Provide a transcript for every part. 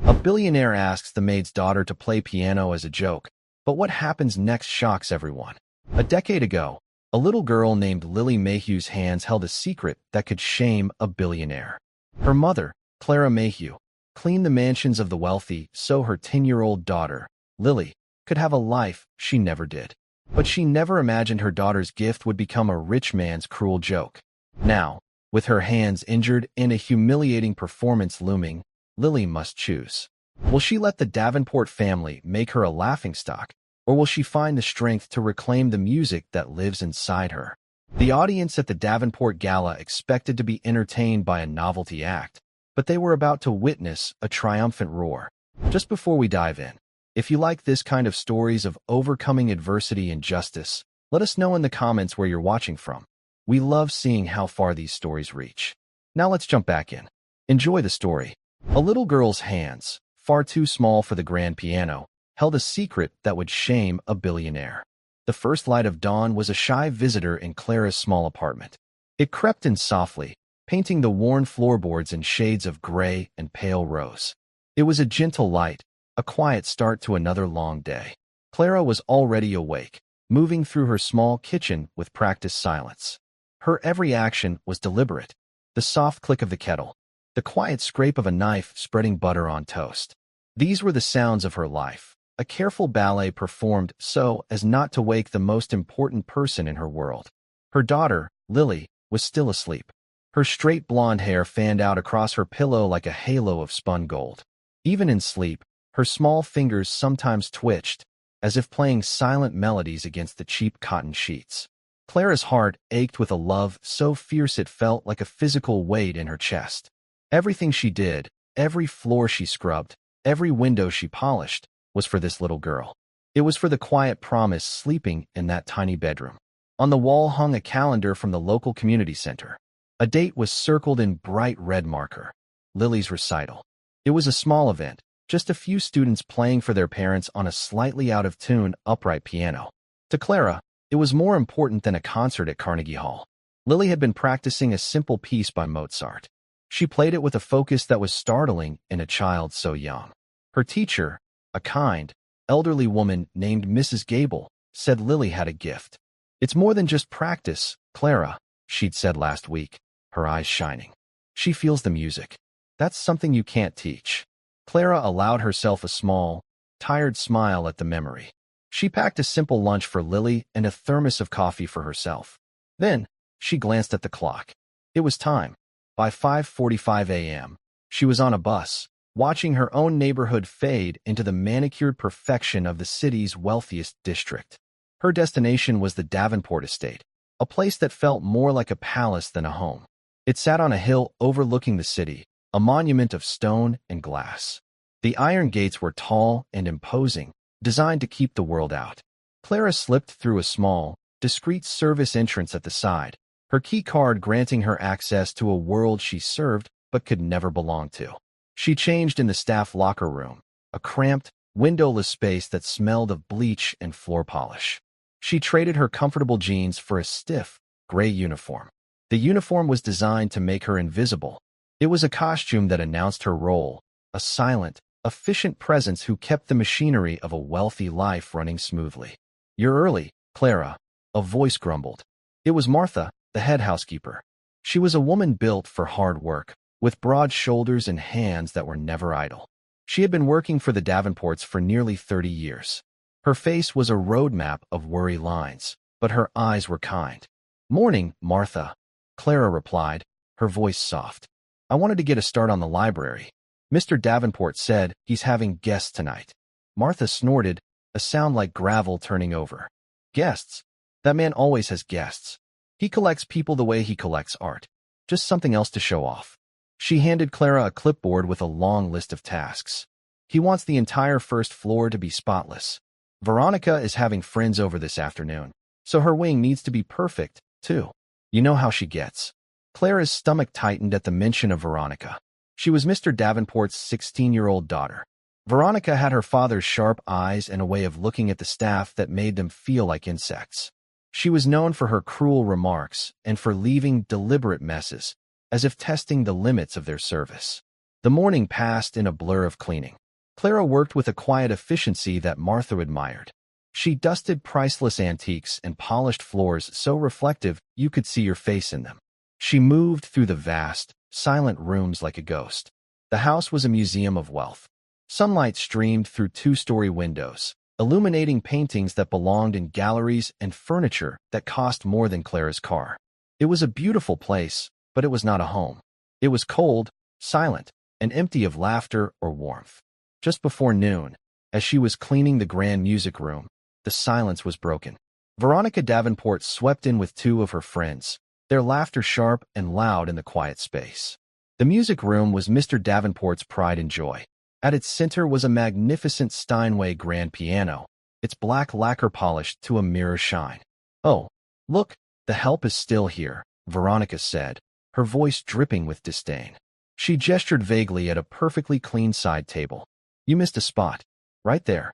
A billionaire asks the maid's daughter to play piano as a joke, but what happens next shocks everyone. A decade ago, a little girl named Lily Mayhew's hands held a secret that could shame a billionaire. Her mother, Clara Mayhew, cleaned the mansions of the wealthy so her 10-year-old daughter, Lily, could have a life she never did. But she never imagined her daughter's gift would become a rich man's cruel joke. Now, with her hands injured and a humiliating performance looming, Lily must choose. Will she let the Davenport family make her a laughingstock, or will she find the strength to reclaim the music that lives inside her? The audience at the Davenport Gala expected to be entertained by a novelty act, but they were about to witness a triumphant roar. Just before we dive in, if you like this kind of stories of overcoming adversity and justice, let us know in the comments where you're watching from. We love seeing how far these stories reach. Now let's jump back in. Enjoy the story. A little girl's hands, far too small for the grand piano, held a secret that would shame a billionaire. The first light of dawn was a shy visitor in Clara's small apartment. It crept in softly, painting the worn floorboards in shades of gray and pale rose. It was a gentle light, a quiet start to another long day. Clara was already awake, moving through her small kitchen with practiced silence. Her every action was deliberate. The soft click of the kettle, the quiet scrape of a knife spreading butter on toast. These were the sounds of her life, a careful ballet performed so as not to wake the most important person in her world. Her daughter, Lily, was still asleep. Her straight blonde hair fanned out across her pillow like a halo of spun gold. Even in sleep, her small fingers sometimes twitched, as if playing silent melodies against the cheap cotton sheets. Clara's heart ached with a love so fierce it felt like a physical weight in her chest. Everything she did, every floor she scrubbed, every window she polished, was for this little girl. It was for the quiet promise sleeping in that tiny bedroom. On the wall hung a calendar from the local community center. A date was circled in bright red marker. Lily's recital. It was a small event, just a few students playing for their parents on a slightly out-of-tune upright piano. To Clara, it was more important than a concert at Carnegie Hall. Lily had been practicing a simple piece by Mozart. She played it with a focus that was startling in a child so young. Her teacher, a kind, elderly woman named Mrs. Gable, said Lily had a gift. "It's more than just practice, Clara," she'd said last week, her eyes shining. "She feels the music. That's something you can't teach." Clara allowed herself a small, tired smile at the memory. She packed a simple lunch for Lily and a thermos of coffee for herself. Then, she glanced at the clock. It was time. By 5:45 a.m., she was on a bus, watching her own neighborhood fade into the manicured perfection of the city's wealthiest district. Her destination was the Davenport estate, a place that felt more like a palace than a home. It sat on a hill overlooking the city, a monument of stone and glass. The iron gates were tall and imposing, designed to keep the world out. Clara slipped through a small, discreet service entrance at the side, her key card granting her access to a world she served but could never belong to. She changed in the staff locker room, a cramped, windowless space that smelled of bleach and floor polish. She traded her comfortable jeans for a stiff, gray uniform. The uniform was designed to make her invisible. It was a costume that announced her role, a silent, efficient presence who kept the machinery of a wealthy life running smoothly. "You're early, Clara," a voice grumbled. It was Martha, the head housekeeper. She was a woman built for hard work, with broad shoulders and hands that were never idle. She had been working for the Davenports for nearly 30 years. Her face was a roadmap of worry lines, but her eyes were kind. "Morning, Martha," Clara replied, her voice soft. "I wanted to get a start on the library. Mr. Davenport said he's having guests tonight." Martha snorted, a sound like gravel turning over. "Guests? That man always has guests. He collects people the way he collects art. Just something else to show off." She handed Clara a clipboard with a long list of tasks. "He wants the entire first floor to be spotless. Veronica is having friends over this afternoon, so her wing needs to be perfect, too. You know how she gets." Clara's stomach tightened at the mention of Veronica. She was Mr. Davenport's 16-year-old daughter. Veronica had her father's sharp eyes and a way of looking at the staff that made them feel like insects. She was known for her cruel remarks and for leaving deliberate messes, as if testing the limits of their service. The morning passed in a blur of cleaning. Clara worked with a quiet efficiency that Martha admired. She dusted priceless antiques and polished floors so reflective you could see your face in them. She moved through the vast, silent rooms like a ghost. The house was a museum of wealth. Sunlight streamed through two-story windows, illuminating paintings that belonged in galleries and furniture that cost more than Clara's car. It was a beautiful place, but it was not a home. It was cold, silent, and empty of laughter or warmth. Just before noon, as she was cleaning the grand music room, the silence was broken. Veronica Davenport swept in with two of her friends, their laughter sharp and loud in the quiet space. The music room was Mr. Davenport's pride and joy. At its center was a magnificent Steinway grand piano, its black lacquer polished to a mirror shine. "Oh, look, the help is still here," Veronica said, her voice dripping with disdain. She gestured vaguely at a perfectly clean side table. "You missed a spot. Right there."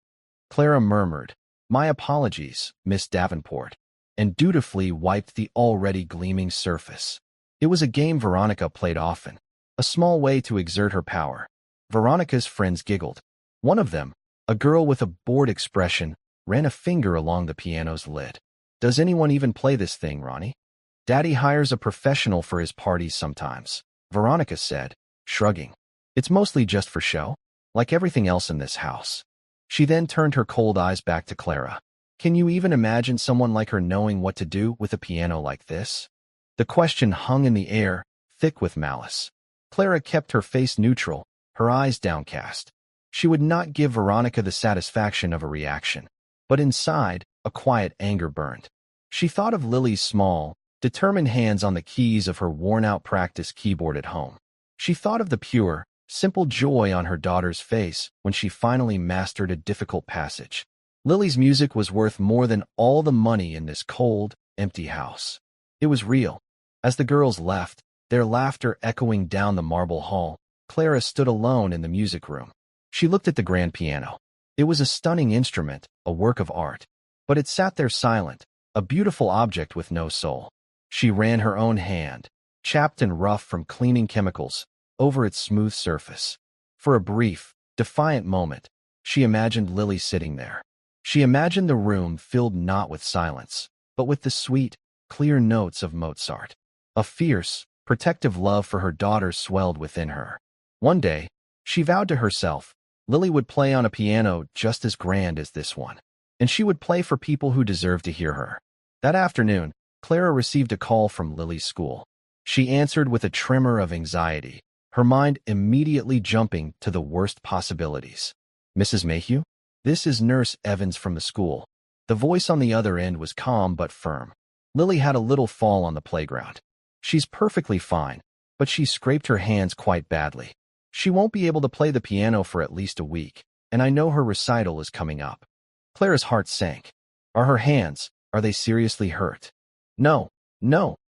Clara murmured, "My apologies, Miss Davenport," and dutifully wiped the already gleaming surface. It was a game Veronica played often, a small way to exert her power. Veronica's friends giggled. One of them, a girl with a bored expression, ran a finger along the piano's lid. "Does anyone even play this thing, Ronnie?" "Daddy hires a professional for his parties sometimes," Veronica said, shrugging. "It's mostly just for show, like everything else in this house." She then turned her cold eyes back to Clara. "Can you even imagine someone like her knowing what to do with a piano like this?" The question hung in the air, thick with malice. Clara kept her face neutral, her eyes downcast. She would not give Veronica the satisfaction of a reaction. But inside, a quiet anger burned. She thought of Lily's small, determined hands on the keys of her worn-out practice keyboard at home. She thought of the pure, simple joy on her daughter's face when she finally mastered a difficult passage. Lily's music was worth more than all the money in this cold, empty house. It was real. As the girls left, their laughter echoing down the marble hall, Clara stood alone in the music room. She looked at the grand piano. It was a stunning instrument, a work of art. But it sat there silent, a beautiful object with no soul. She ran her own hand, chapped and rough from cleaning chemicals, over its smooth surface. For a brief, defiant moment, she imagined Lily sitting there. She imagined the room filled not with silence, but with the sweet, clear notes of Mozart. A fierce, protective love for her daughter swelled within her. One day, she vowed to herself, Lily would play on a piano just as grand as this one, and she would play for people who deserved to hear her. That afternoon, Clara received a call from Lily's school. She answered with a tremor of anxiety, her mind immediately jumping to the worst possibilities. "Mrs. Mayhew? This is Nurse Evans from the school." The voice on the other end was calm but firm. "Lily had a little fall on the playground. She's perfectly fine, but she scraped her hands quite badly. She won't be able to play the piano for at least a week, and I know her recital is coming up." Clara's heart sank. Are they seriously hurt?" No,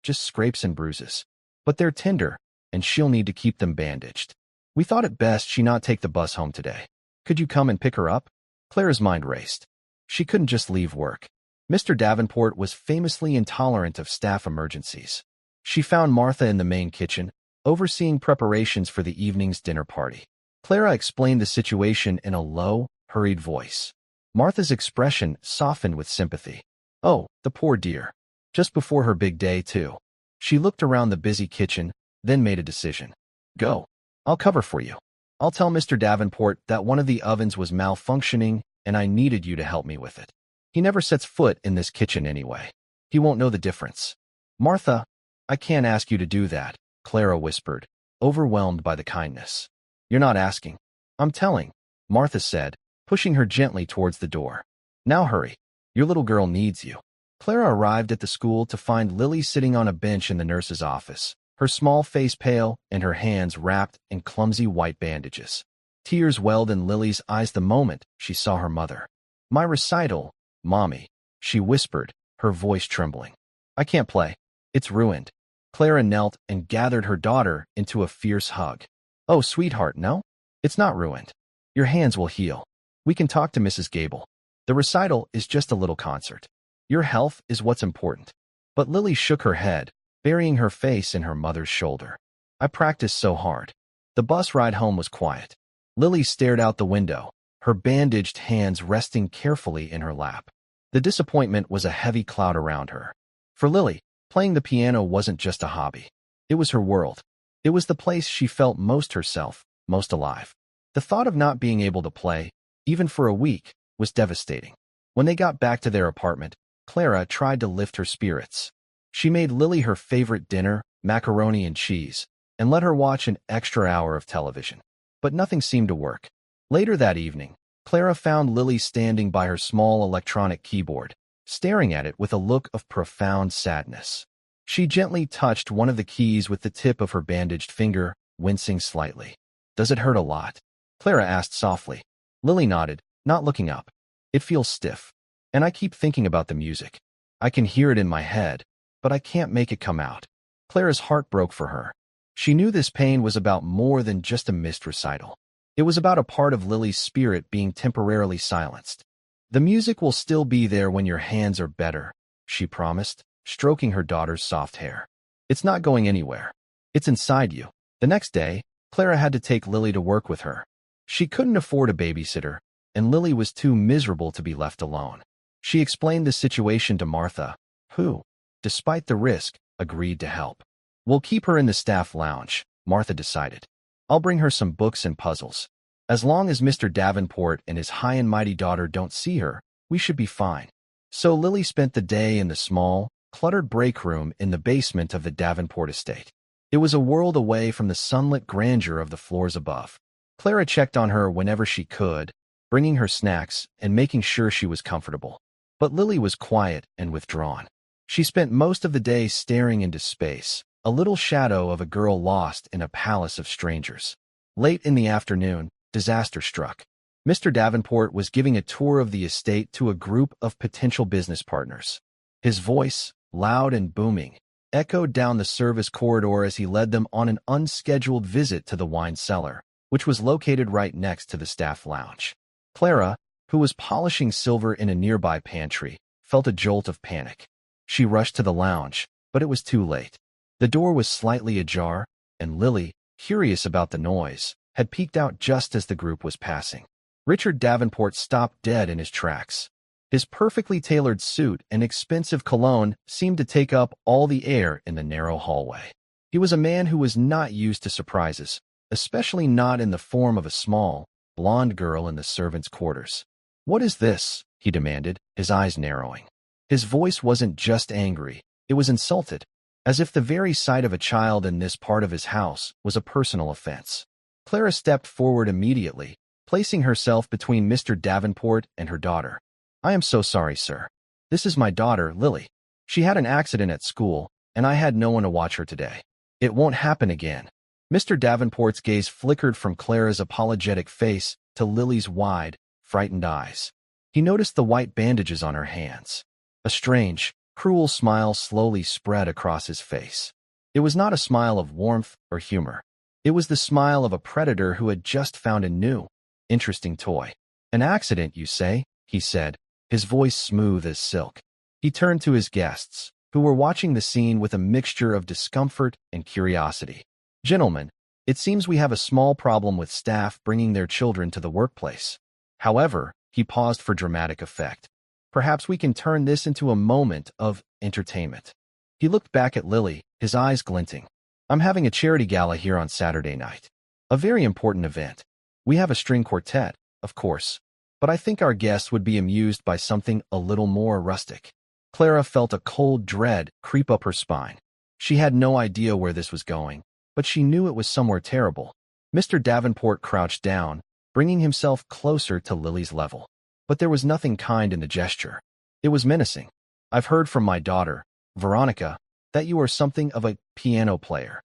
just scrapes and bruises. But they're tender, and she'll need to keep them bandaged. We thought it best she not take the bus home today. Could you come and pick her up?" Clara's mind raced. She couldn't just leave work. Mr. Davenport was famously intolerant of staff emergencies. She found Martha in the main kitchen, overseeing preparations for the evening's dinner party. Clara explained the situation in a low, hurried voice. Martha's expression softened with sympathy. "Oh, the poor dear. Just before her big day, too." She looked around the busy kitchen, then made a decision. "Go. I'll cover for you. I'll tell Mr. Davenport that one of the ovens was malfunctioning and I needed you to help me with it. He never sets foot in this kitchen anyway. He won't know the difference." "Martha, I can't ask you to do that," Clara whispered, overwhelmed by the kindness. "You're not asking. I'm telling," Martha said, pushing her gently towards the door. "Now hurry. Your little girl needs you." Clara arrived at the school to find Lily sitting on a bench in the nurse's office, her small face pale and her hands wrapped in clumsy white bandages. Tears welled in Lily's eyes the moment she saw her mother. "My recital, Mommy," she whispered, her voice trembling. "I can't play. It's ruined." Clara knelt and gathered her daughter into a fierce hug. "Oh, sweetheart, no? It's not ruined. Your hands will heal. We can talk to Mrs. Gable. The recital is just a little concert. Your health is what's important." But Lily shook her head, burying her face in her mother's shoulder. "I practiced so hard. The bus ride home was quiet. Lily stared out the window, her bandaged hands resting carefully in her lap. The disappointment was a heavy cloud around her. For Lily, playing the piano wasn't just a hobby. It was her world. It was the place she felt most herself, most alive. The thought of not being able to play, even for a week, was devastating. When they got back to their apartment, Clara tried to lift her spirits. She made Lily her favorite dinner, macaroni and cheese, and let her watch an extra hour of television. But nothing seemed to work. Later that evening, Clara found Lily standing by her small electronic keyboard, staring at it with a look of profound sadness. She gently touched one of the keys with the tip of her bandaged finger, wincing slightly. "Does it hurt a lot?" Clara asked softly. Lily nodded, not looking up. "It feels stiff. And I keep thinking about the music. I can hear it in my head, but I can't make it come out." Clara's heart broke for her. She knew this pain was about more than just a missed recital. It was about a part of Lily's spirit being temporarily silenced. "The music will still be there when your hands are better," she promised, stroking her daughter's soft hair. "It's not going anywhere. It's inside you." The next day, Clara had to take Lily to work with her. She couldn't afford a babysitter, and Lily was too miserable to be left alone. She explained the situation to Martha, who, despite the risk, agreed to help. "We'll keep her in the staff lounge," Martha decided. "I'll bring her some books and puzzles. As long as Mr. Davenport and his high and mighty daughter don't see her, we should be fine." So Lily spent the day in the small, cluttered break room in the basement of the Davenport estate. It was a world away from the sunlit grandeur of the floors above. Clara checked on her whenever she could, bringing her snacks and making sure she was comfortable. But Lily was quiet and withdrawn. She spent most of the day staring into space, a little shadow of a girl lost in a palace of strangers. Late in the afternoon, disaster struck. Mr. Davenport was giving a tour of the estate to a group of potential business partners. His voice, loud and booming, echoed down the service corridor as he led them on an unscheduled visit to the wine cellar, which was located right next to the staff lounge. Clara, who was polishing silver in a nearby pantry, felt a jolt of panic. She rushed to the lounge, but it was too late. The door was slightly ajar, and Lily, curious about the noise, had peeked out just as the group was passing. Richard Davenport stopped dead in his tracks. His perfectly tailored suit and expensive cologne seemed to take up all the air in the narrow hallway. He was a man who was not used to surprises, especially not in the form of a small, blonde girl in the servants' quarters. "What is this?" he demanded, his eyes narrowing. His voice wasn't just angry, it was insulted, as if the very sight of a child in this part of his house was a personal offense. Clara stepped forward immediately, placing herself between Mr. Davenport and her daughter. "I am so sorry, sir. This is my daughter, Lily. She had an accident at school, and I had no one to watch her today. It won't happen again." Mr. Davenport's gaze flickered from Clara's apologetic face to Lily's wide, frightened eyes. He noticed the white bandages on her hands. A strange, cruel smile slowly spread across his face. It was not a smile of warmth or humor. It was the smile of a predator who had just found a new, interesting toy. "An accident, you say?" he said, his voice smooth as silk. He turned to his guests, who were watching the scene with a mixture of discomfort and curiosity. "Gentlemen, it seems we have a small problem with staff bringing their children to the workplace. However," he paused for dramatic effect, "perhaps we can turn this into a moment of entertainment." He looked back at Lily, his eyes glinting. "I'm having a charity gala here on Saturday night. A very important event. We have a string quartet, of course, but I think our guests would be amused by something a little more rustic." Clara felt a cold dread creep up her spine. She had no idea where this was going, but she knew it was somewhere terrible. Mr. Davenport crouched down, bringing himself closer to Lily's level. But there was nothing kind in the gesture. It was menacing. "I've heard from my daughter, Veronica, that you are something of a piano player."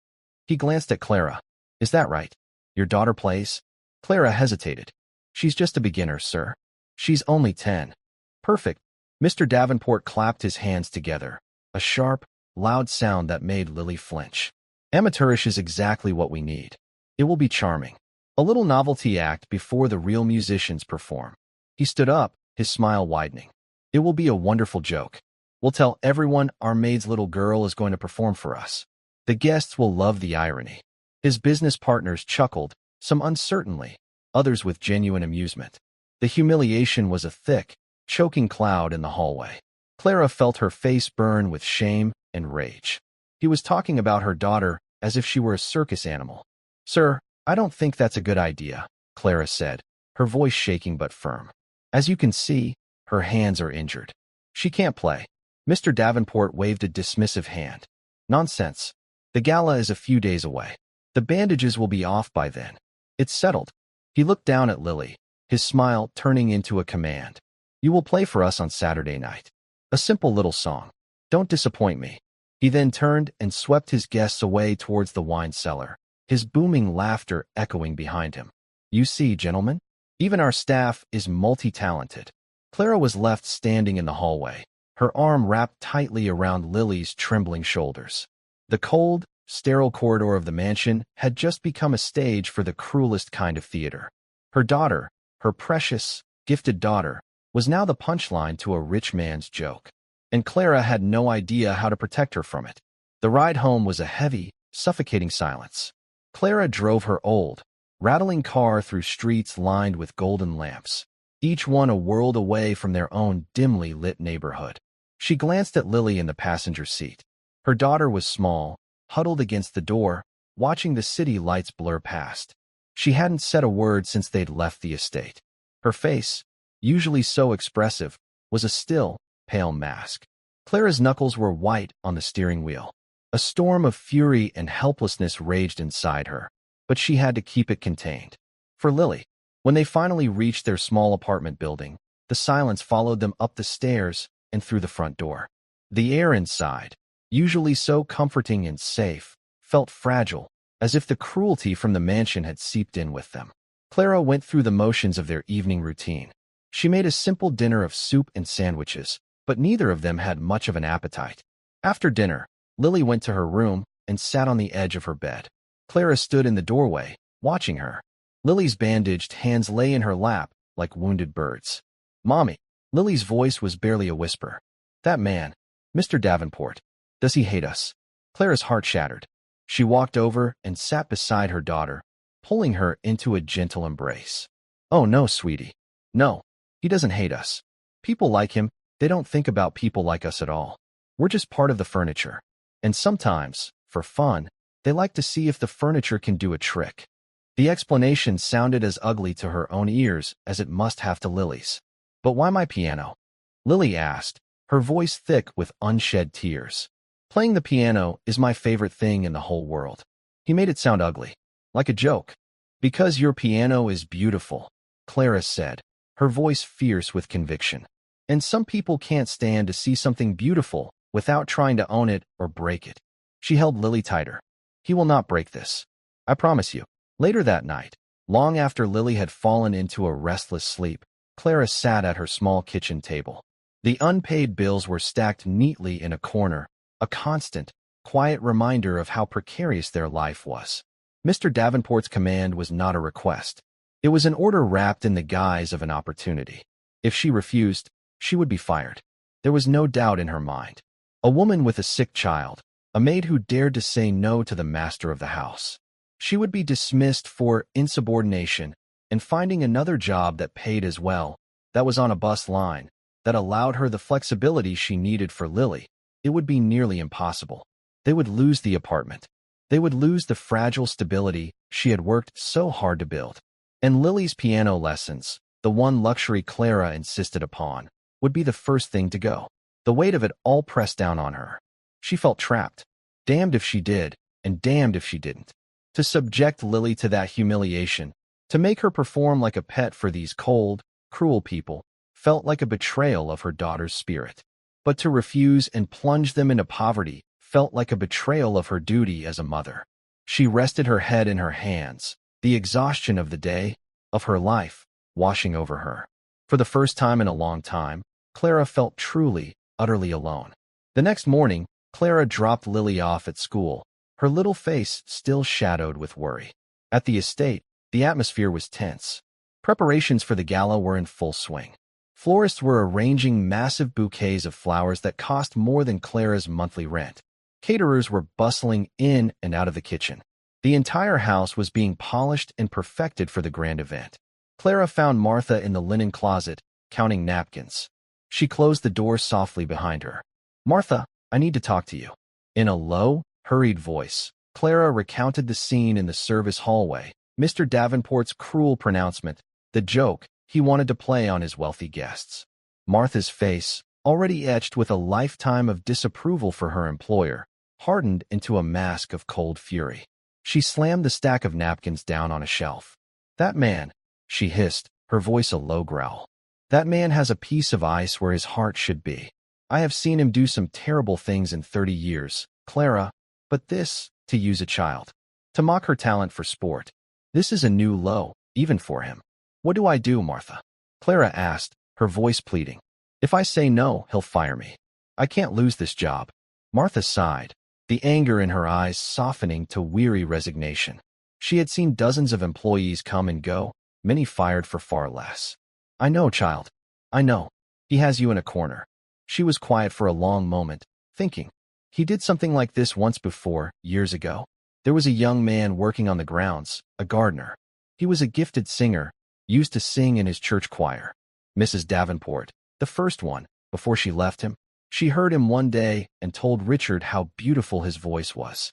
He glanced at Clara. "Is that right? Your daughter plays?" Clara hesitated. "She's just a beginner, sir. She's only 10. "Perfect." Mr. Davenport clapped his hands together, a sharp, loud sound that made Lily flinch. "Amateurish is exactly what we need. It will be charming. A little novelty act before the real musicians perform." He stood up, his smile widening. "It will be a wonderful joke. We'll tell everyone our maid's little girl is going to perform for us. The guests will love the irony." His business partners chuckled, some uncertainly, others with genuine amusement. The humiliation was a thick, choking cloud in the hallway. Clara felt her face burn with shame and rage. He was talking about her daughter as if she were a circus animal. "Sir, I don't think that's a good idea," Clara said, her voice shaking but firm. "As you can see, her hands are injured. She can't play." Mr. Davenport waved a dismissive hand. "Nonsense. The gala is a few days away. The bandages will be off by then. It's settled." He looked down at Lily, his smile turning into a command. "You will play for us on Saturday night. A simple little song. Don't disappoint me." He then turned and swept his guests away towards the wine cellar, his booming laughter echoing behind him. "You see, gentlemen, even our staff is multi-talented." Clara was left standing in the hallway, her arm wrapped tightly around Lily's trembling shoulders. The cold, sterile corridor of the mansion had just become a stage for the cruelest kind of theater. Her daughter, her precious, gifted daughter, was now the punchline to a rich man's joke, and Clara had no idea how to protect her from it. The ride home was a heavy, suffocating silence. Clara drove her old, rattling car through streets lined with golden lamps, each one a world away from their own dimly lit neighborhood. She glanced at Lily in the passenger seat. Her daughter was small, huddled against the door, watching the city lights blur past. She hadn't said a word since they'd left the estate. Her face, usually so expressive, was a still, pale mask. Clara's knuckles were white on the steering wheel. A storm of fury and helplessness raged inside her, but she had to keep it contained. For Lily, when they finally reached their small apartment building, the silence followed them up the stairs and through the front door. The air inside, usually so comforting and safe, felt fragile, as if the cruelty from the mansion had seeped in with them. Clara went through the motions of their evening routine. She made a simple dinner of soup and sandwiches, but neither of them had much of an appetite. After dinner, Lily went to her room and sat on the edge of her bed. Clara stood in the doorway, watching her. Lily's bandaged hands lay in her lap like wounded birds. "Mommy," Lily's voice was barely a whisper. "That man, Mr. Davenport, does he hate us?" Clara's heart shattered. She walked over and sat beside her daughter, pulling her into a gentle embrace. "Oh no, sweetie. No, he doesn't hate us. People like him, they don't think about people like us at all. We're just part of the furniture. And sometimes, for fun, they like to see if the furniture can do a trick." The explanation sounded as ugly to her own ears as it must have to Lily's. "But why my piano?" Lily asked, her voice thick with unshed tears. "Playing the piano is my favorite thing in the whole world." He made it sound ugly, like a joke. "Because your piano is beautiful," Clara said, her voice fierce with conviction. "And some people can't stand to see something beautiful without trying to own it or break it." She held Lily tighter. "He will not break this. I promise you." Later that night, long after Lily had fallen into a restless sleep, Clara sat at her small kitchen table. The unpaid bills were stacked neatly in a corner, a constant, quiet reminder of how precarious their life was. Mr. Davenport's command was not a request. It was an order wrapped in the guise of an opportunity. If she refused, she would be fired. There was no doubt in her mind. A woman with a sick child, a maid who dared to say no to the master of the house. She would be dismissed for insubordination, and finding another job that paid as well, that was on a bus line, that allowed her the flexibility she needed for Lily, it would be nearly impossible. They would lose the apartment. They would lose the fragile stability she had worked so hard to build. And Lily's piano lessons, the one luxury Clara insisted upon, would be the first thing to go. The weight of it all pressed down on her. She felt trapped. Damned if she did, and damned if she didn't. To subject Lily to that humiliation, to make her perform like a pet for these cold, cruel people, felt like a betrayal of her daughter's spirit. But to refuse and plunge them into poverty felt like a betrayal of her duty as a mother. She rested her head in her hands, the exhaustion of the day, of her life, washing over her. For the first time in a long time, Clara felt truly, utterly alone. The next morning, Clara dropped Lily off at school, her little face still shadowed with worry. At the estate, the atmosphere was tense. Preparations for the gala were in full swing. Florists were arranging massive bouquets of flowers that cost more than Clara's monthly rent. Caterers were bustling in and out of the kitchen. The entire house was being polished and perfected for the grand event. Clara found Martha in the linen closet, counting napkins. She closed the door softly behind her. "Martha, I need to talk to you." In a low, hurried voice, Clara recounted the scene in the service hallway, Mr. Davenport's cruel pronouncement, the joke he wanted to play on his wealthy guests. Martha's face, already etched with a lifetime of disapproval for her employer, hardened into a mask of cold fury. She slammed the stack of napkins down on a shelf. "That man," she hissed, her voice a low growl. "That man has a piece of ice where his heart should be. I have seen him do some terrible things in 30 years, Clara, but this, to use a child, to mock her talent for sport, this is a new low, even for him." "What do I do, Martha?" Clara asked, her voice pleading. "If I say no, he'll fire me. I can't lose this job." Martha sighed, the anger in her eyes softening to weary resignation. She had seen dozens of employees come and go, many fired for far less. "I know, child. I know. He has you in a corner." She was quiet for a long moment, thinking. He did something like this once before, years ago. There was a young man working on the grounds, a gardener. He was a gifted singer, used to sing in his church choir. Mrs. Davenport, the first one, before she left him, she heard him one day and told Richard how beautiful his voice was.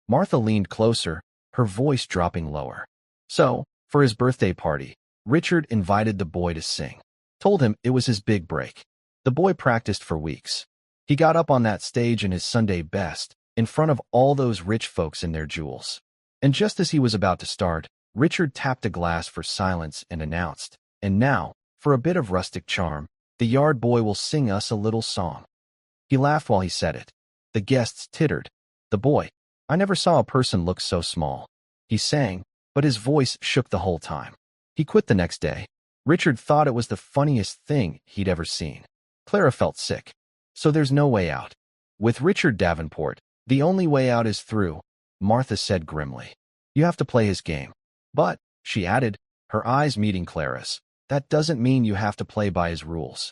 Martha leaned closer, her voice dropping lower. So, for his birthday party, Richard invited the boy to sing. Told him it was his big break. The boy practiced for weeks. He got up on that stage in his Sunday best, in front of all those rich folks in their jewels. And just as he was about to start, Richard tapped a glass for silence and announced, "And now, for a bit of rustic charm, the yard boy will sing us a little song." He laughed while he said it. The guests tittered. The boy, "I never saw a person look so small." He sang, but his voice shook the whole time. He quit the next day. Richard thought it was the funniest thing he'd ever seen. Clara felt sick. So there's no way out. With Richard Davenport, the only way out is through, Martha said grimly. You have to play his game. But, she added, her eyes meeting Clara's, that doesn't mean you have to play by his rules.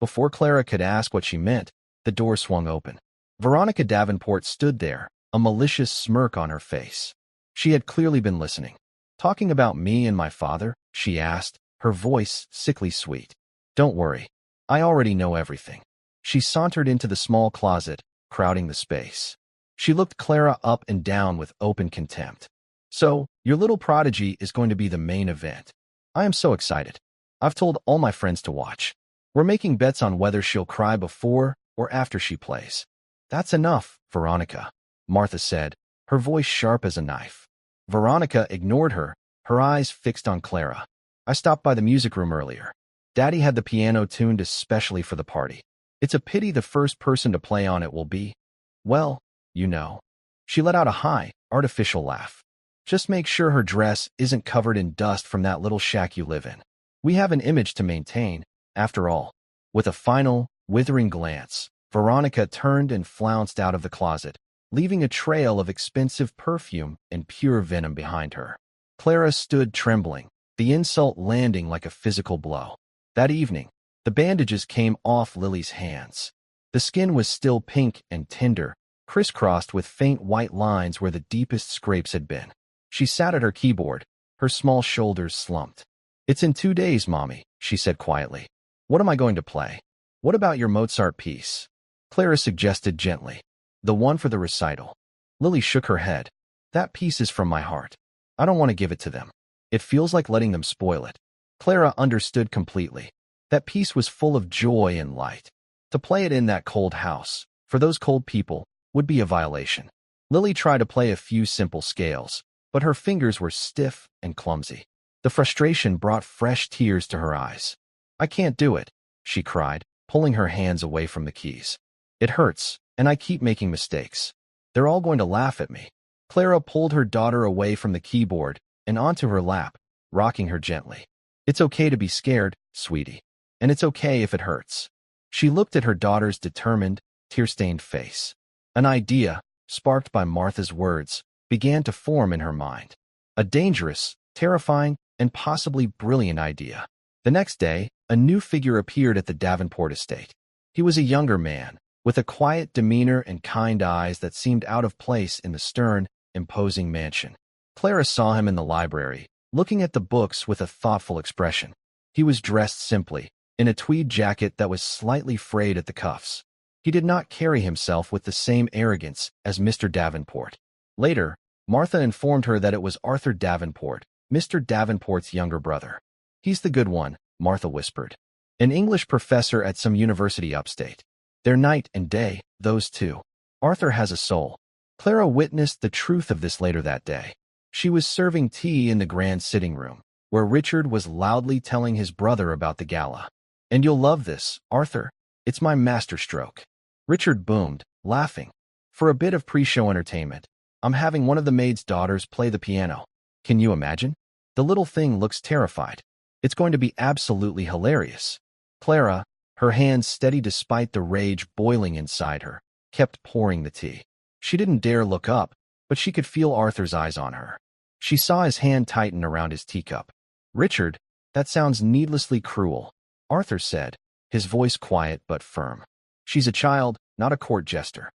Before Clara could ask what she meant, the door swung open. Veronica Davenport stood there, a malicious smirk on her face. She had clearly been listening. "Talking about me and my father?" she asked, her voice sickly sweet. "Don't worry. I already know everything." She sauntered into the small closet, crowding the space. She looked Clara up and down with open contempt. "So, your little prodigy is going to be the main event. I am so excited. I've told all my friends to watch. We're making bets on whether she'll cry before or after she plays." "That's enough, Veronica," Martha said, her voice sharp as a knife. Veronica ignored her, her eyes fixed on Clara. "I stopped by the music room earlier. Daddy had the piano tuned especially for the party. It's a pity the first person to play on it will be, well, you know." She let out a high, artificial laugh. "Just make sure her dress isn't covered in dust from that little shack you live in. We have an image to maintain, after all." With a final, withering glance, Veronica turned and flounced out of the closet, leaving a trail of expensive perfume and pure venom behind her. Clara stood trembling, the insult landing like a physical blow. That evening, the bandages came off Lily's hands. The skin was still pink and tender, crisscrossed with faint white lines where the deepest scrapes had been. She sat at her keyboard, her small shoulders slumped. "It's in 2 days, Mommy," she said quietly. "What am I going to play?" "What about your Mozart piece?" Clara suggested gently. "The one for the recital." Lily shook her head. "That piece is from my heart. I don't want to give it to them. It feels like letting them spoil it." Clara understood completely. That piece was full of joy and light. To play it in that cold house, for those cold people, would be a violation. Lily tried to play a few simple scales, but her fingers were stiff and clumsy. The frustration brought fresh tears to her eyes. "I can't do it," she cried, pulling her hands away from the keys. "It hurts, and I keep making mistakes. They're all going to laugh at me." Clara pulled her daughter away from the keyboard and onto her lap, rocking her gently. "It's okay to be scared, sweetie. And it's okay if it hurts." She looked at her daughter's determined, tear-stained face. An idea, sparked by Martha's words, began to form in her mind. A dangerous, terrifying, and possibly brilliant idea. The next day, a new figure appeared at the Davenport estate. He was a younger man, with a quiet demeanor and kind eyes that seemed out of place in the stern, imposing mansion. Clara saw him in the library, looking at the books with a thoughtful expression. He was dressed simply, in a tweed jacket that was slightly frayed at the cuffs. He did not carry himself with the same arrogance as Mr. Davenport. Later, Martha informed her that it was Arthur Davenport, Mr. Davenport's younger brother. "He's the good one," Martha whispered. "An English professor at some university upstate. They're night and day, those two. Arthur has a soul." Clara witnessed the truth of this later that day. She was serving tea in the grand sitting room, where Richard was loudly telling his brother about the gala. "And you'll love this, Arthur. It's my masterstroke." Richard boomed, laughing. "For a bit of pre-show entertainment, I'm having one of the maid's daughters play the piano. Can you imagine? The little thing looks terrified. It's going to be absolutely hilarious." Clara, her hands steady despite the rage boiling inside her, kept pouring the tea. She didn't dare look up, but she could feel Arthur's eyes on her. She saw his hand tighten around his teacup. "Richard, that sounds needlessly cruel," Arthur said, his voice quiet but firm. "She's a child, not a court jester."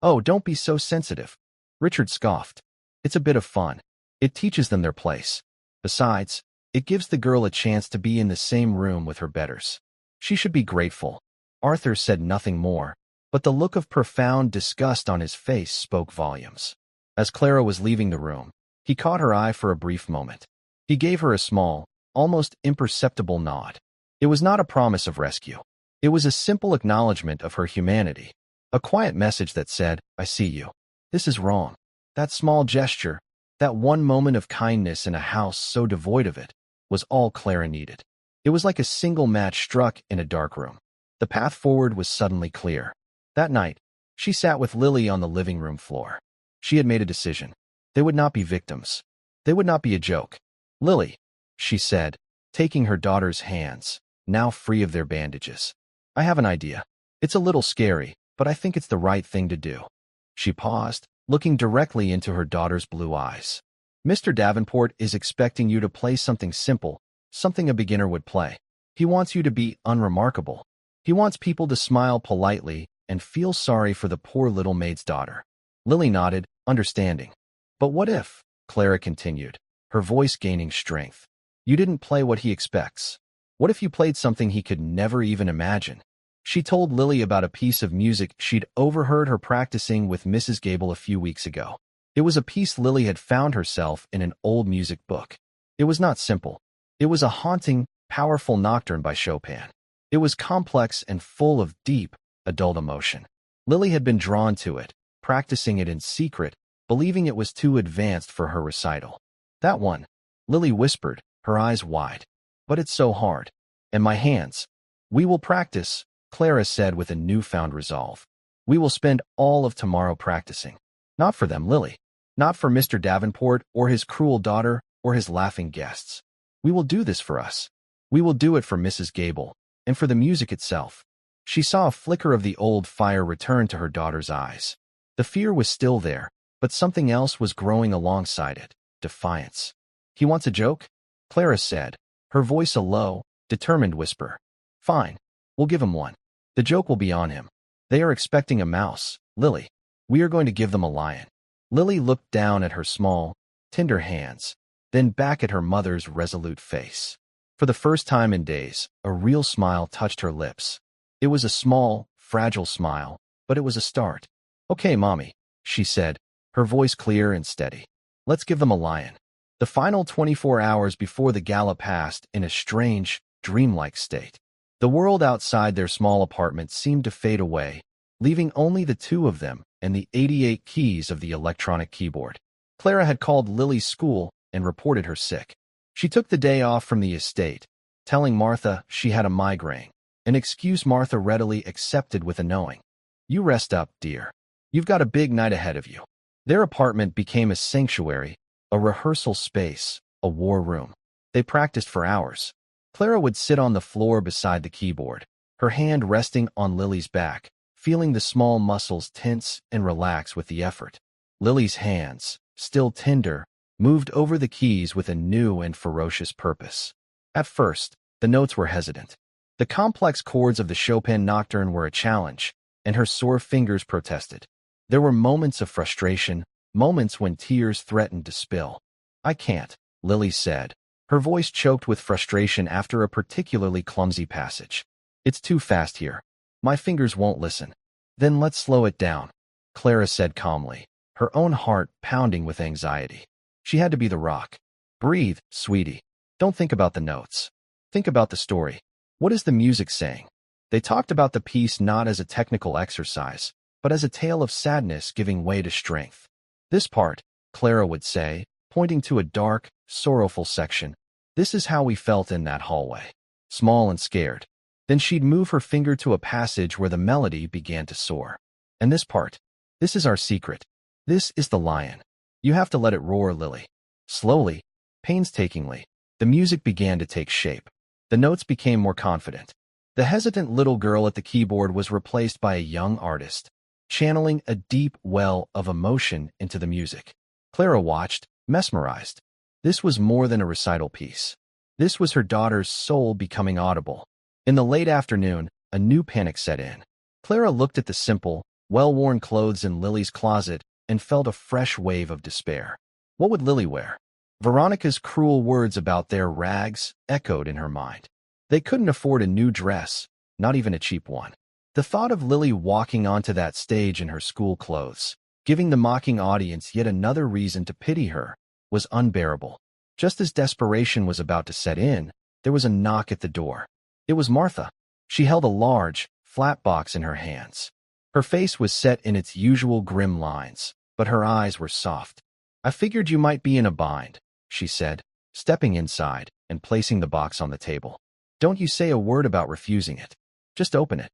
"Oh, don't be so sensitive," Richard scoffed. "It's a bit of fun. It teaches them their place. Besides, it gives the girl a chance to be in the same room with her betters. She should be grateful." Arthur said nothing more, but the look of profound disgust on his face spoke volumes. As Clara was leaving the room, he caught her eye for a brief moment. He gave her a small, almost imperceptible nod. It was not a promise of rescue. It was a simple acknowledgement of her humanity, a quiet message that said, "I see you. This is wrong." That small gesture, that one moment of kindness in a house so devoid of it, was all Clara needed. It was like a single match struck in a dark room. The path forward was suddenly clear. That night, she sat with Lily on the living room floor. She had made a decision. They would not be victims. They would not be a joke. "Lily," she said, taking her daughter's hands, now free of their bandages. "I have an idea. It's a little scary, but I think it's the right thing to do." She paused, looking directly into her daughter's blue eyes. "Mr. Davenport is expecting you to play something simple, something a beginner would play. He wants you to be unremarkable. He wants people to smile politely and feel sorry for the poor little maid's daughter." Lily nodded, understanding. "But what if," Clara continued, her voice gaining strength, "you didn't play what he expects? What if you played something he could never even imagine?" She told Lily about a piece of music she'd overheard her practicing with Mrs. Gable a few weeks ago. It was a piece Lily had found herself in an old music book. It was not simple. It was a haunting, powerful nocturne by Chopin. It was complex and full of deep, adult emotion. Lily had been drawn to it, practicing it in secret, believing it was too advanced for her recital. "That one," Lily whispered, her eyes wide. "But it's so hard. And my hands." "We will practice," Clara said with a newfound resolve. "We will spend all of tomorrow practicing. Not for them, Lily. Not for Mr. Davenport or his cruel daughter or his laughing guests. We will do this for us. We will do it for Mrs. Gable, and for the music itself." She saw a flicker of the old fire return to her daughter's eyes. The fear was still there, but something else was growing alongside it, defiance. "He wants a joke?" Clara said, her voice a low, determined whisper. "Fine. We'll give him one. The joke will be on him. They are expecting a mouse, Lily. We are going to give them a lion." Lily looked down at her small, tender hands, then back at her mother's resolute face. For the first time in days, a real smile touched her lips. It was a small, fragile smile, but it was a start. "Okay, Mommy," she said, her voice clear and steady. "Let's give them a lion." The final 24 hours before the gala passed in a strange, dreamlike state. The world outside their small apartment seemed to fade away, leaving only the two of them and the 88 keys of the electronic keyboard. Clara had called Lily's school and reported her sick. She took the day off from the estate, telling Martha she had a migraine, an excuse Martha readily accepted with a knowing. "You rest up, dear. You've got a big night ahead of you." Their apartment became a sanctuary, a rehearsal space, a war room. They practiced for hours. Clara would sit on the floor beside the keyboard, her hand resting on Lily's back, feeling the small muscles tense and relax with the effort. Lily's hands, still tender, moved over the keys with a new and ferocious purpose. At first, the notes were hesitant. The complex chords of the Chopin nocturne were a challenge, and her sore fingers protested. There were moments of frustration, moments when tears threatened to spill. I can't, Lily said, her voice choked with frustration after a particularly clumsy passage. It's too fast here. My fingers won't listen. Then let's slow it down, Clara said calmly, her own heart pounding with anxiety. She had to be the rock. Breathe, sweetie. Don't think about the notes. Think about the story. What is the music saying? They talked about the piece not as a technical exercise, but as a tale of sadness giving way to strength. This part, Clara would say, pointing to a dark, sorrowful section, this is how we felt in that hallway. Small and scared. Then she'd move her finger to a passage where the melody began to soar. And this part, this is our secret. This is the lion. You have to let it roar, Lily. Slowly, painstakingly, the music began to take shape. The notes became more confident. The hesitant little girl at the keyboard was replaced by a young artist, channeling a deep well of emotion into the music. Clara watched, mesmerized. This was more than a recital piece. This was her daughter's soul becoming audible. In the late afternoon, a new panic set in. Clara looked at the simple, well-worn clothes in Lily's closet and felt a fresh wave of despair. What would Lily wear? Veronica's cruel words about their rags echoed in her mind. They couldn't afford a new dress, not even a cheap one. The thought of Lily walking onto that stage in her school clothes, giving the mocking audience yet another reason to pity her, was unbearable. Just as desperation was about to set in, there was a knock at the door. It was Martha. She held a large, flat box in her hands. Her face was set in its usual grim lines, but her eyes were soft. I figured you might be in a bind, she said, stepping inside and placing the box on the table. Don't you say a word about refusing it. Just open it.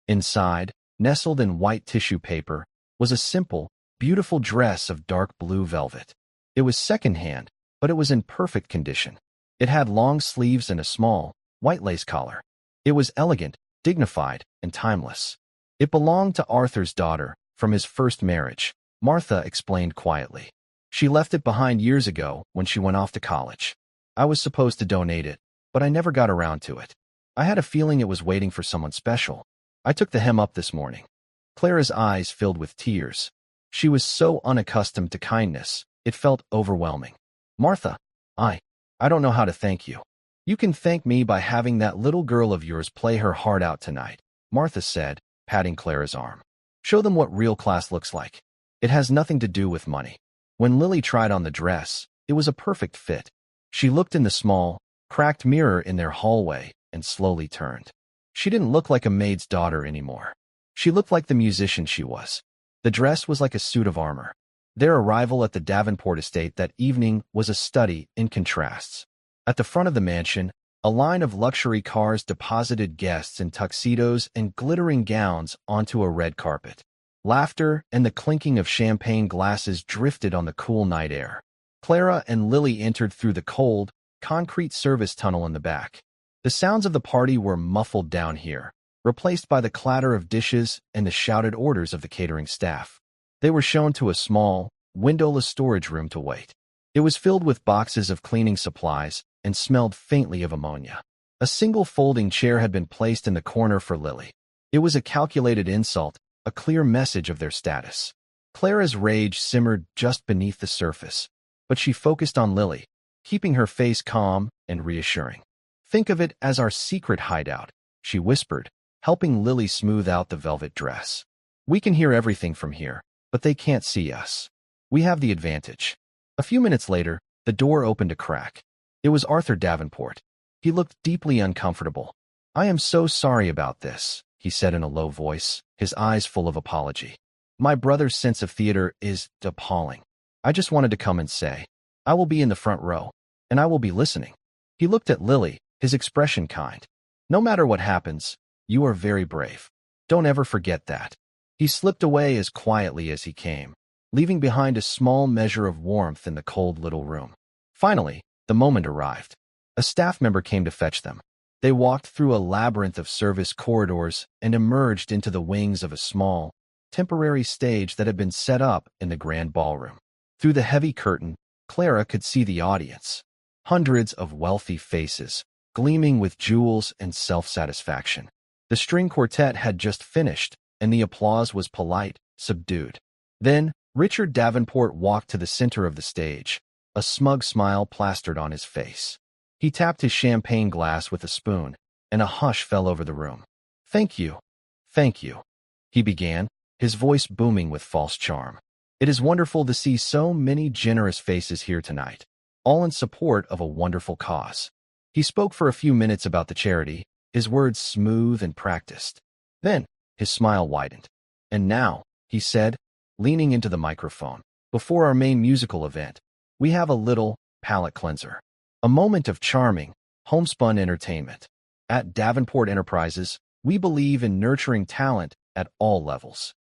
Inside, nestled in white tissue paper, was a simple, beautiful dress of dark blue velvet. It was secondhand, but it was in perfect condition. It had long sleeves and a small, white lace collar. It was elegant, dignified, and timeless. It belonged to Arthur's daughter, from his first marriage, Martha explained quietly. She left it behind years ago when she went off to college. I was supposed to donate it, but I never got around to it. I had a feeling it was waiting for someone special. I took the hem up this morning. Clara's eyes filled with tears. She was so unaccustomed to kindness, it felt overwhelming. Martha, I don't know how to thank you. You can thank me by having that little girl of yours play her heart out tonight, Martha said, patting Clara's arm. Show them what real class looks like. It has nothing to do with money. When Lily tried on the dress, it was a perfect fit. She looked in the small, cracked mirror in their hallway and slowly turned. She didn't look like a maid's daughter anymore. She looked like the musician she was. The dress was like a suit of armor. Their arrival at the Davenport estate that evening was a study in contrasts. At the front of the mansion, a line of luxury cars deposited guests in tuxedos and glittering gowns onto a red carpet. Laughter and the clinking of champagne glasses drifted on the cool night air. Clara and Lily entered through the cold, concrete service tunnel in the back. The sounds of the party were muffled down here, replaced by the clatter of dishes and the shouted orders of the catering staff. They were shown to a small, windowless storage room to wait. It was filled with boxes of cleaning supplies and smelled faintly of ammonia. A single folding chair had been placed in the corner for Lily. It was a calculated insult, a clear message of their status. Clara's rage simmered just beneath the surface, but she focused on Lily, keeping her face calm and reassuring. Think of it as our secret hideout, she whispered, helping Lily smooth out the velvet dress. We can hear everything from here, but they can't see us. We have the advantage. A few minutes later, the door opened a crack. It was Arthur Davenport. He looked deeply uncomfortable. I am so sorry about this, he said in a low voice, his eyes full of apology. My brother's sense of theater is appalling. I just wanted to come and say, I will be in the front row, and I will be listening. He looked at Lily, his expression kind. No matter what happens, you are very brave. Don't ever forget that. He slipped away as quietly as he came, leaving behind a small measure of warmth in the cold little room. Finally, the moment arrived. A staff member came to fetch them. They walked through a labyrinth of service corridors and emerged into the wings of a small, temporary stage that had been set up in the grand ballroom. Through the heavy curtain, Clara could see the audience. Hundreds of wealthy faces, gleaming with jewels and self-satisfaction. The string quartet had just finished, and the applause was polite, subdued. Then, Richard Davenport walked to the center of the stage, a smug smile plastered on his face. He tapped his champagne glass with a spoon, and a hush fell over the room. Thank you. Thank you, he began, his voice booming with false charm. It is wonderful to see so many generous faces here tonight, all in support of a wonderful cause. He spoke for a few minutes about the charity, his words smooth and practiced. Then, his smile widened. And now, he said, leaning into the microphone, before our main musical event, we have a little palate cleanser. A moment of charming, homespun entertainment. At Davenport Enterprises, we believe in nurturing talent at all levels.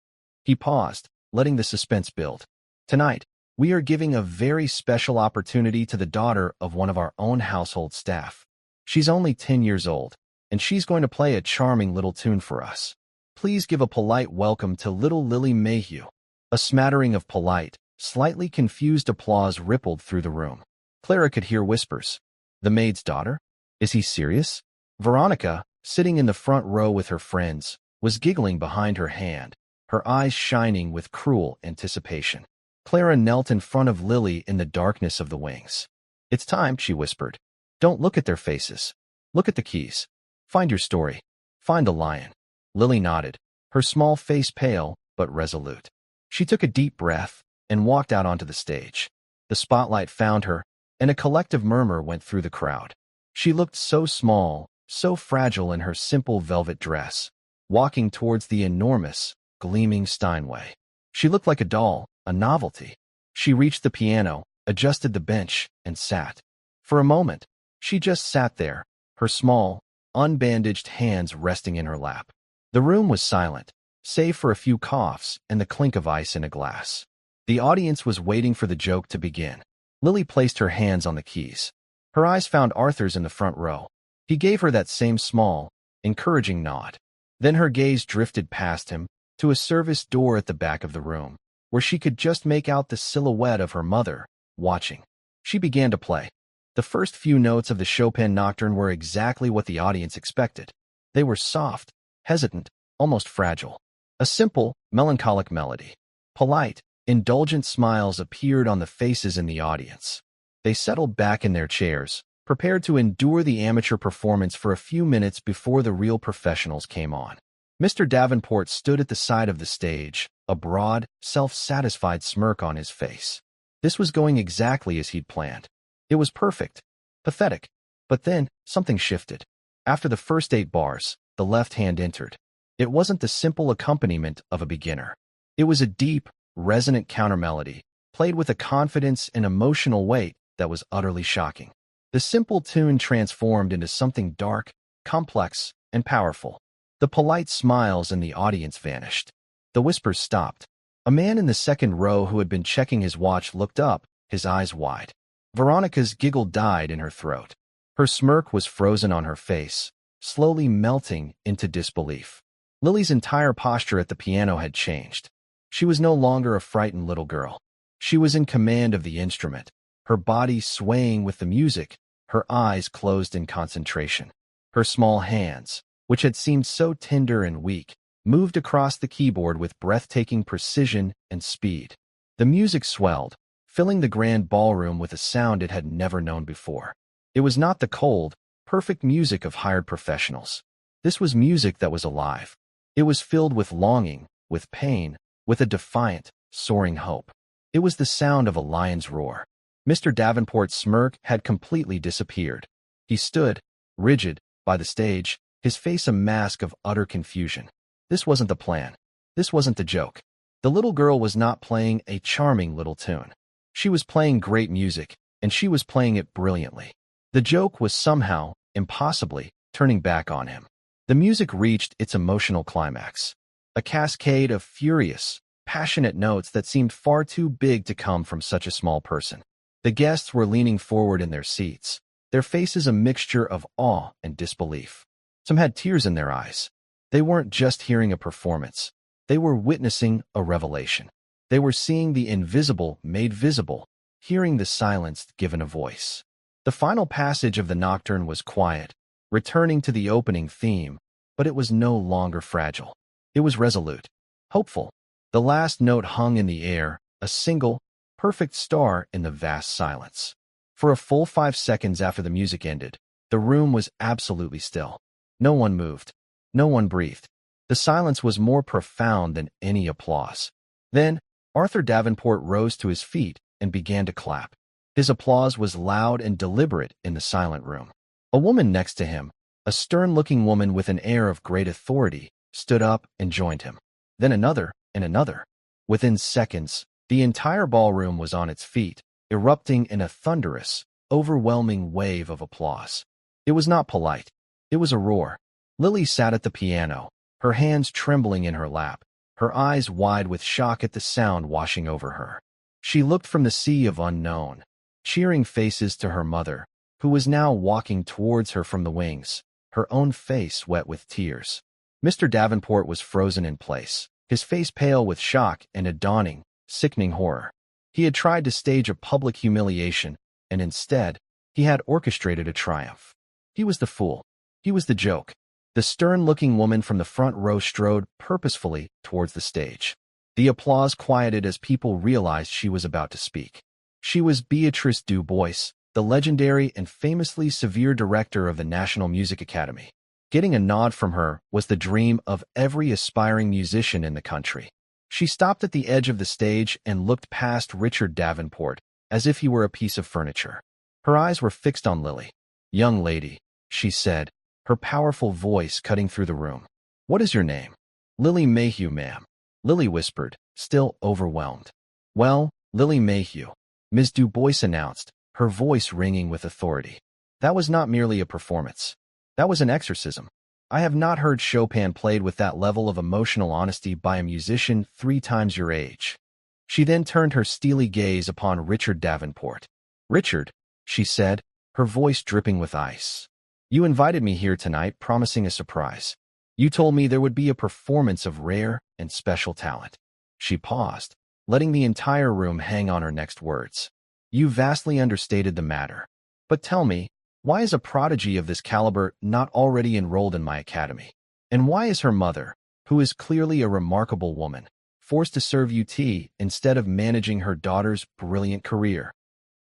He paused, letting the suspense build. Tonight, we are giving a very special opportunity to the daughter of one of our own household staff. She's only 10 years old, and she's going to play a charming little tune for us. Please give a polite welcome to little Lily Mayhew. A smattering of polite, slightly confused applause rippled through the room. Clara could hear whispers. The maid's daughter? Is he serious? Veronica, sitting in the front row with her friends, was giggling behind her hand, her eyes shining with cruel anticipation. Clara knelt in front of Lily in the darkness of the wings. It's time, she whispered. Don't look at their faces. Look at the keys. Find your story. Find the lion. Lily nodded, her small face pale but resolute. She took a deep breath and walked out onto the stage. The spotlight found her, and a collective murmur went through the crowd. She looked so small, so fragile in her simple velvet dress, walking towards the enormous, gleaming Steinway. She looked like a doll, a novelty. She reached the piano, adjusted the bench, and sat. For a moment, she just sat there, her small, unbandaged hands resting in her lap. The room was silent, save for a few coughs and the clink of ice in a glass. The audience was waiting for the joke to begin. Lily placed her hands on the keys. Her eyes found Arthur's in the front row. He gave her that same small, encouraging nod. Then her gaze drifted past him, to a service door at the back of the room, where she could just make out the silhouette of her mother, watching. She began to play. The first few notes of the Chopin Nocturne were exactly what the audience expected. They were soft, hesitant, almost fragile. A simple, melancholic melody. Polite, indulgent smiles appeared on the faces in the audience. They settled back in their chairs, prepared to endure the amateur performance for a few minutes before the real professionals came on. Mr. Davenport stood at the side of the stage, a broad, self-satisfied smirk on his face. This was going exactly as he'd planned. It was perfect, pathetic. But then, something shifted. After the first 8 bars, the left hand entered. It wasn't the simple accompaniment of a beginner. It was a deep, resonant countermelody, played with a confidence and emotional weight that was utterly shocking. The simple tune transformed into something dark, complex, and powerful. The polite smiles in the audience vanished. The whispers stopped. A man in the second row who had been checking his watch looked up, his eyes wide. Veronica's giggle died in her throat. Her smirk was frozen on her face, slowly melting into disbelief. Lily's entire posture at the piano had changed. She was no longer a frightened little girl. She was in command of the instrument, her body swaying with the music, her eyes closed in concentration. Her small hands, which had seemed so tender and weak, moved across the keyboard with breathtaking precision and speed. The music swelled, filling the grand ballroom with a sound it had never known before. It was not the cold, perfect music of hired professionals. This was music that was alive. It was filled with longing, with pain, with a defiant, soaring hope. It was the sound of a lion's roar. Mr. Davenport's smirk had completely disappeared. He stood, rigid, by the stage, his face a mask of utter confusion. This wasn't the plan. This wasn't the joke. The little girl was not playing a charming little tune. She was playing great music, and she was playing it brilliantly. The joke was somehow, impossibly, turning back on him. The music reached its emotional climax. A cascade of furious, passionate notes that seemed far too big to come from such a small person. The guests were leaning forward in their seats, their faces a mixture of awe and disbelief. Some had tears in their eyes. They weren't just hearing a performance. They were witnessing a revelation. They were seeing the invisible made visible, hearing the silenced given a voice. The final passage of the nocturne was quiet, returning to the opening theme, but it was no longer fragile. It was resolute, hopeful. The last note hung in the air, a single, perfect star in the vast silence. For a full 5 seconds after the music ended, the room was absolutely still. No one moved. No one breathed. The silence was more profound than any applause. Then, Arthur Davenport rose to his feet and began to clap. His applause was loud and deliberate in the silent room. A woman next to him, a stern-looking woman with an air of great authority, stood up and joined him. Then another and another. Within seconds, the entire ballroom was on its feet, erupting in a thunderous, overwhelming wave of applause. It was not polite. It was a roar. Lily sat at the piano, her hands trembling in her lap, her eyes wide with shock at the sound washing over her. She looked from the sea of unknown, cheering faces to her mother, who was now walking towards her from the wings, her own face wet with tears. Mr. Davenport was frozen in place, his face pale with shock and a dawning, sickening horror. He had tried to stage a public humiliation, and instead, he had orchestrated a triumph. He was the fool. He was the joke. The stern-looking woman from the front row strode purposefully towards the stage. The applause quieted as people realized she was about to speak. She was Beatrice Du Bois, the legendary and famously severe director of the National Music Academy. Getting a nod from her was the dream of every aspiring musician in the country. She stopped at the edge of the stage and looked past Richard Davenport, as if he were a piece of furniture. Her eyes were fixed on Lily. "Young lady," she said, her powerful voice cutting through the room. "What is your name?" "Lily Mayhew, ma'am," Lily whispered, still overwhelmed. "Well, Lily Mayhew," Ms. Du Bois announced, her voice ringing with authority. "That was not merely a performance. That was an exorcism. I have not heard Chopin played with that level of emotional honesty by a musician 3 times your age." She then turned her steely gaze upon Richard Davenport. "Richard," she said, her voice dripping with ice. "You invited me here tonight promising a surprise. You told me there would be a performance of rare and special talent." She paused, letting the entire room hang on her next words. "You vastly understated the matter. But tell me, why is a prodigy of this caliber not already enrolled in my academy? And why is her mother, who is clearly a remarkable woman, forced to serve you tea instead of managing her daughter's brilliant career?"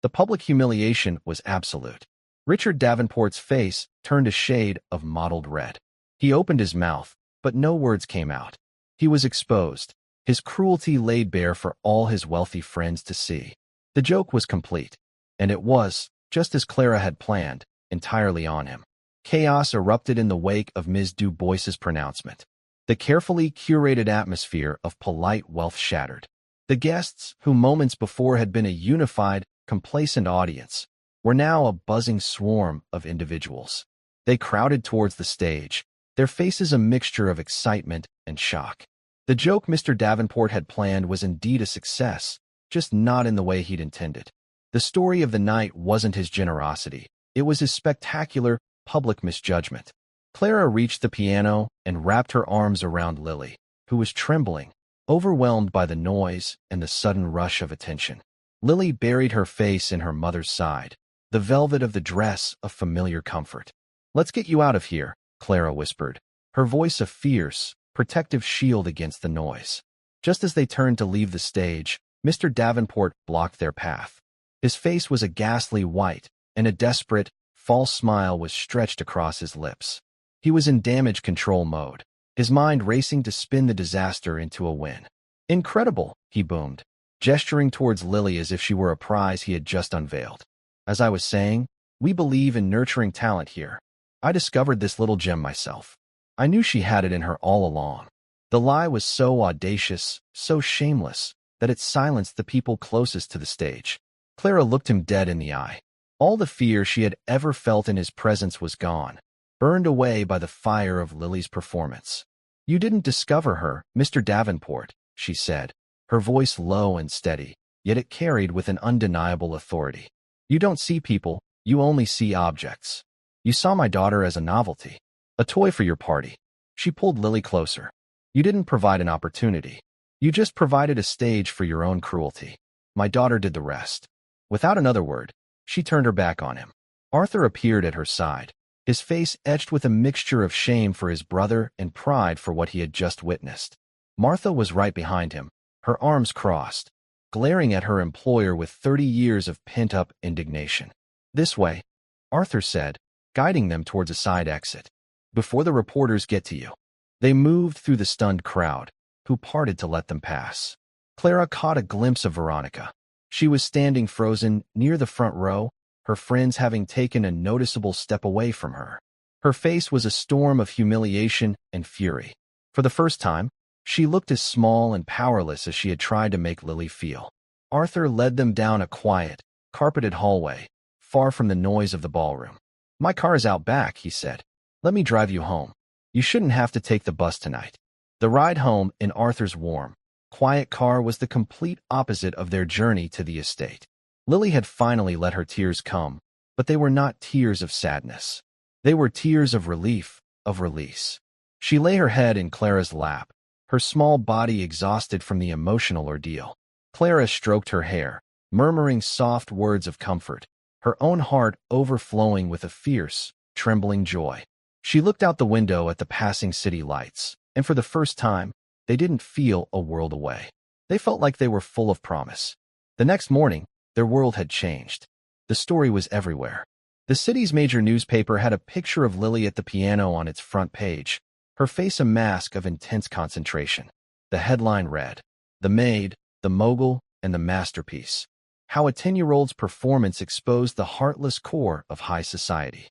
The public humiliation was absolute. Richard Davenport's face turned a shade of mottled red. He opened his mouth, but no words came out. He was exposed, his cruelty laid bare for all his wealthy friends to see. The joke was complete, and it was, just as Clara had planned, entirely on him. Chaos erupted in the wake of Ms. Du Bois's pronouncement. The carefully curated atmosphere of polite wealth shattered. The guests, who moments before had been a unified, complacent audience, were now a buzzing swarm of individuals. They crowded towards the stage, their faces a mixture of excitement and shock. The joke Mr. Davenport had planned was indeed a success, just not in the way he'd intended. The story of the night wasn't his generosity, it was his spectacular, public misjudgment. Clara reached the piano and wrapped her arms around Lily, who was trembling, overwhelmed by the noise and the sudden rush of attention. Lily buried her face in her mother's side, the velvet of the dress a familiar comfort. "Let's get you out of here," Clara whispered, her voice a fierce, protective shield against the noise. Just as they turned to leave the stage, Mr. Davenport blocked their path. His face was a ghastly white, and a desperate, false smile was stretched across his lips. He was in damage control mode, his mind racing to spin the disaster into a win. "Incredible," he boomed, gesturing towards Lily as if she were a prize he had just unveiled. "As I was saying, we believe in nurturing talent here. I discovered this little gem myself. I knew she had it in her all along." The lie was so audacious, so shameless, that it silenced the people closest to the stage. Clara looked him dead in the eye. All the fear she had ever felt in his presence was gone, burned away by the fire of Lily's performance. "You didn't discover her, Mr. Davenport," she said, her voice low and steady, yet it carried with an undeniable authority. "You don't see people, you only see objects. You saw my daughter as a novelty, a toy for your party." She pulled Lily closer. "You didn't provide an opportunity. You just provided a stage for your own cruelty. My daughter did the rest." Without another word, she turned her back on him. Arthur appeared at her side, his face etched with a mixture of shame for his brother and pride for what he had just witnessed. Martha was right behind him, her arms crossed. glaring at her employer with 30 years of pent-up indignation. "This way," Arthur said, guiding them towards a side exit. "Before the reporters get to you." They moved through the stunned crowd, who parted to let them pass. Clara caught a glimpse of Veronica. She was standing frozen near the front row, her friends having taken a noticeable step away from her. Her face was a storm of humiliation and fury. For the first time, she looked as small and powerless as she had tried to make Lily feel. Arthur led them down a quiet, carpeted hallway, far from the noise of the ballroom. "My car is out back," he said. "Let me drive you home. You shouldn't have to take the bus tonight." The ride home in Arthur's warm, quiet car was the complete opposite of their journey to the estate. Lily had finally let her tears come, but they were not tears of sadness. They were tears of relief, of release. She lay her head in Clara's lap, her small body exhausted from the emotional ordeal. Clara stroked her hair, murmuring soft words of comfort, her own heart overflowing with a fierce, trembling joy. She looked out the window at the passing city lights, and for the first time, they didn't feel a world away. They felt like they were full of promise. The next morning, their world had changed. The story was everywhere. The city's major newspaper had a picture of Lily at the piano on its front page, her face a mask of intense concentration. The headline read, "The Maid, the Mogul, and the Masterpiece. How a 10-year-old's performance exposed the heartless core of high society."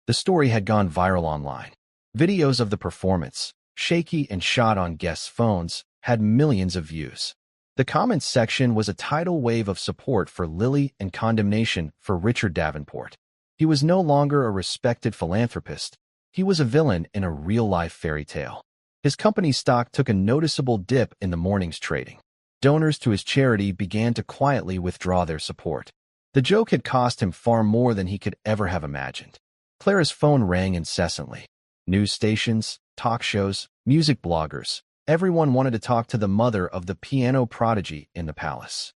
The story had gone viral online. Videos of the performance, shaky and shot on guests' phones, had millions of views. The comments section was a tidal wave of support for Lily and condemnation for Richard Davenport. He was no longer a respected philanthropist. He was a villain in a real-life fairy tale. His company's stock took a noticeable dip in the morning's trading. Donors to his charity began to quietly withdraw their support. The joke had cost him far more than he could ever have imagined. Clara's phone rang incessantly. News stations, talk shows, music bloggers, everyone wanted to talk to the mother of the piano prodigy in the palace.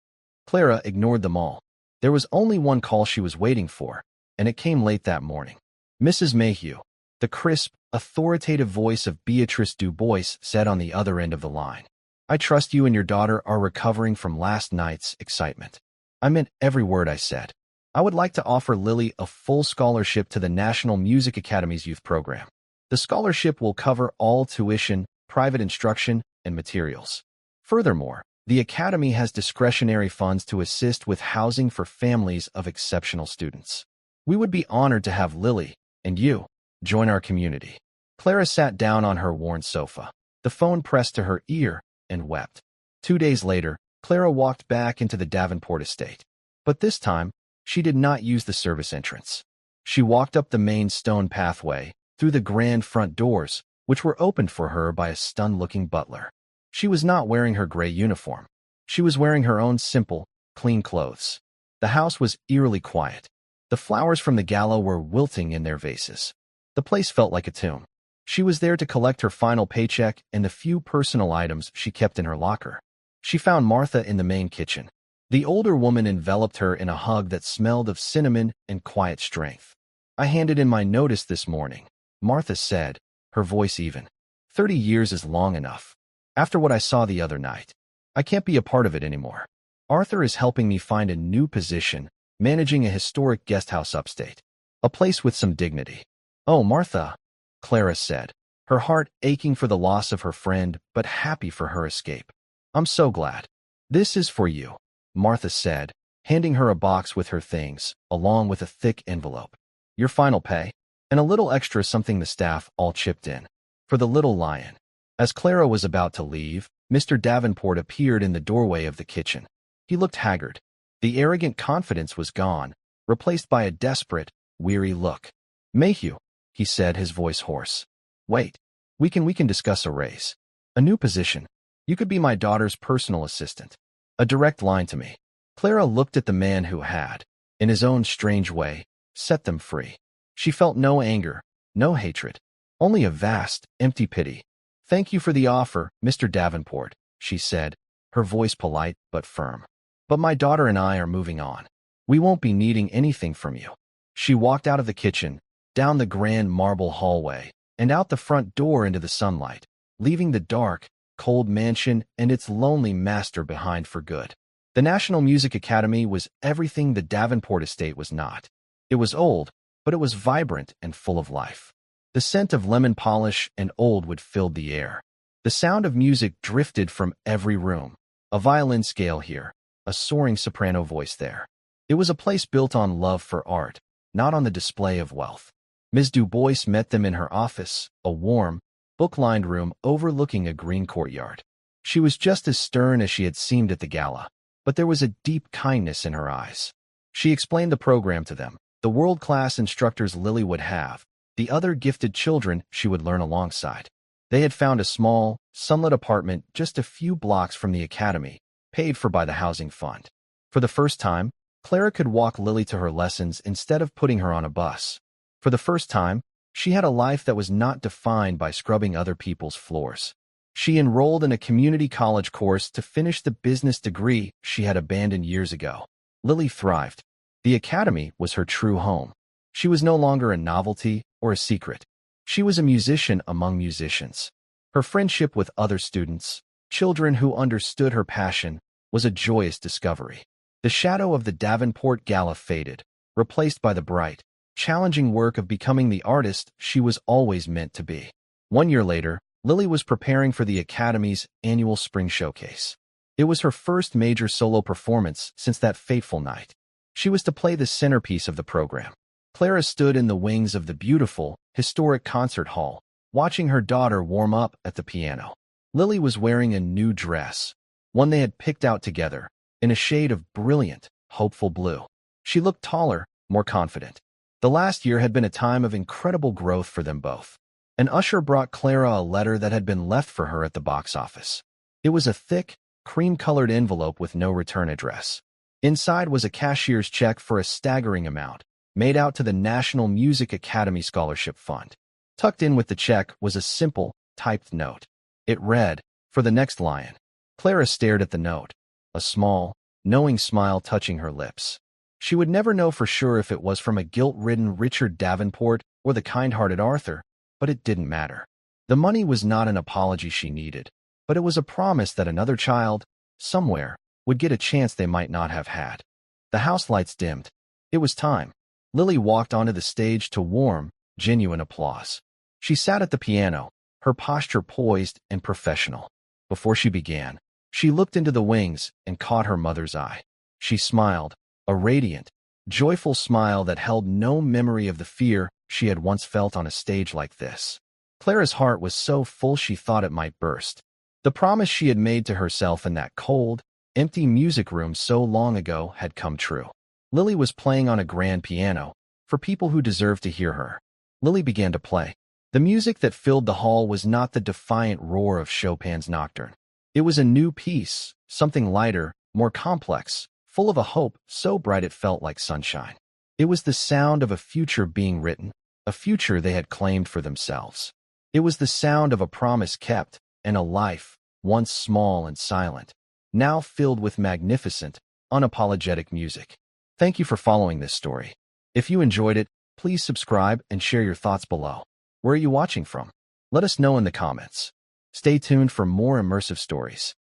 Clara ignored them all. There was only one call she was waiting for, and it came late that morning. Mrs. Mayhew, the crisp, authoritative voice of Beatrice Du Bois, said on the other end of the line, "I trust you and your daughter are recovering from last night's excitement." I meant every word I said. I would like to offer Lily a full scholarship to the National Music Academy's youth program. The scholarship will cover all tuition, private instruction, and materials. Furthermore, the Academy has discretionary funds to assist with housing for families of exceptional students. We would be honored to have Lily, and you, join our community. Clara sat down on her worn sofa, the phone pressed to her ear, and wept. 2 days later, Clara walked back into the Davenport estate. But this time, she did not use the service entrance. She walked up the main stone pathway, through the grand front doors, which were opened for her by a stunned-looking butler. She was not wearing her gray uniform. She was wearing her own simple, clean clothes. The house was eerily quiet. The flowers from the gala were wilting in their vases. The place felt like a tomb. She was there to collect her final paycheck and the few personal items she kept in her locker. She found Martha in the main kitchen. The older woman enveloped her in a hug that smelled of cinnamon and quiet strength. "I handed in my notice this morning," Martha said, her voice even. 30 years is long enough. After what I saw the other night, I can't be a part of it anymore. Arthur is helping me find a new position, managing a historic guest house upstate. A place with some dignity." "Oh, Martha," Clara said, her heart aching for the loss of her friend but happy for her escape. "I'm so glad." "This is for you," Martha said, handing her a box with her things, along with a thick envelope. "Your final pay, and a little extra something the staff all chipped in. For the little lion." As Clara was about to leave, Mr. Davenport appeared in the doorway of the kitchen. He looked haggard. The arrogant confidence was gone, replaced by a desperate, weary look. "Mayhew," he said, his voice hoarse. "Wait. We can discuss a raise. A new position. You could be my daughter's personal assistant. A direct line to me." Clara looked at the man who had, in his own strange way, set them free. She felt no anger, no hatred, only a vast, empty pity. "Thank you for the offer, Mr. Davenport," she said, her voice polite but firm. "But my daughter and I are moving on. We won't be needing anything from you." She walked out of the kitchen, down the grand marble hallway, and out the front door into the sunlight, leaving the dark, cold mansion and its lonely master behind for good. The National Music Academy was everything the Davenport estate was not. It was old, but it was vibrant and full of life. The scent of lemon polish and old wood filled the air. The sound of music drifted from every room. A violin scale here, a soaring soprano voice there. It was a place built on love for art, not on the display of wealth. Ms. Du Bois met them in her office, a warm, book-lined room overlooking a green courtyard. She was just as stern as she had seemed at the gala, but there was a deep kindness in her eyes. She explained the program to them, the world-class instructors Lily would have, the other gifted children she would learn alongside. They had found a small, sunlit apartment just a few blocks from the academy, paid for by the housing fund. For the first time, Clara could walk Lily to her lessons instead of putting her on a bus. For the first time, she had a life that was not defined by scrubbing other people's floors. She enrolled in a community college course to finish the business degree she had abandoned years ago. Lily thrived. The academy was her true home. She was no longer a novelty or a secret. She was a musician among musicians. Her friendship with other students, children who understood her passion, was a joyous discovery. The shadow of the Davenport Gala faded, replaced by the bright, challenging work of becoming the artist she was always meant to be. 1 year later, Lily was preparing for the Academy's annual spring showcase. It was her first major solo performance since that fateful night. She was to play the centerpiece of the program. Clara stood in the wings of the beautiful, historic concert hall, watching her daughter warm up at the piano. Lily was wearing a new dress, one they had picked out together, in a shade of brilliant, hopeful blue. She looked taller, more confident. The last year had been a time of incredible growth for them both. An usher brought Clara a letter that had been left for her at the box office. It was a thick, cream-colored envelope with no return address. Inside was a cashier's check for a staggering amount, made out to the National Music Academy Scholarship Fund. Tucked in with the check was a simple, typed note. It read, "For the next lion." Clara stared at the note, a small, knowing smile touching her lips. She would never know for sure if it was from a guilt-ridden Richard Davenport or the kind-hearted Arthur, but it didn't matter. The money was not an apology she needed, but it was a promise that another child, somewhere, would get a chance they might not have had. The house lights dimmed. It was time. Lily walked onto the stage to warm, genuine applause. She sat at the piano, her posture poised and professional. Before she began, she looked into the wings and caught her mother's eye. She smiled, a radiant, joyful smile that held no memory of the fear she had once felt on a stage like this. Clara's heart was so full she thought it might burst. The promise she had made to herself in that cold, empty music room so long ago had come true. Lily was playing on a grand piano, for people who deserved to hear her. Lily began to play. The music that filled the hall was not the defiant roar of Chopin's Nocturne. It was a new piece, something lighter, more complex, full of a hope so bright it felt like sunshine. It was the sound of a future being written, a future they had claimed for themselves. It was the sound of a promise kept, and a life, once small and silent, now filled with magnificent, unapologetic music. Thank you for following this story. If you enjoyed it, please subscribe and share your thoughts below. Where are you watching from? Let us know in the comments. Stay tuned for more immersive stories.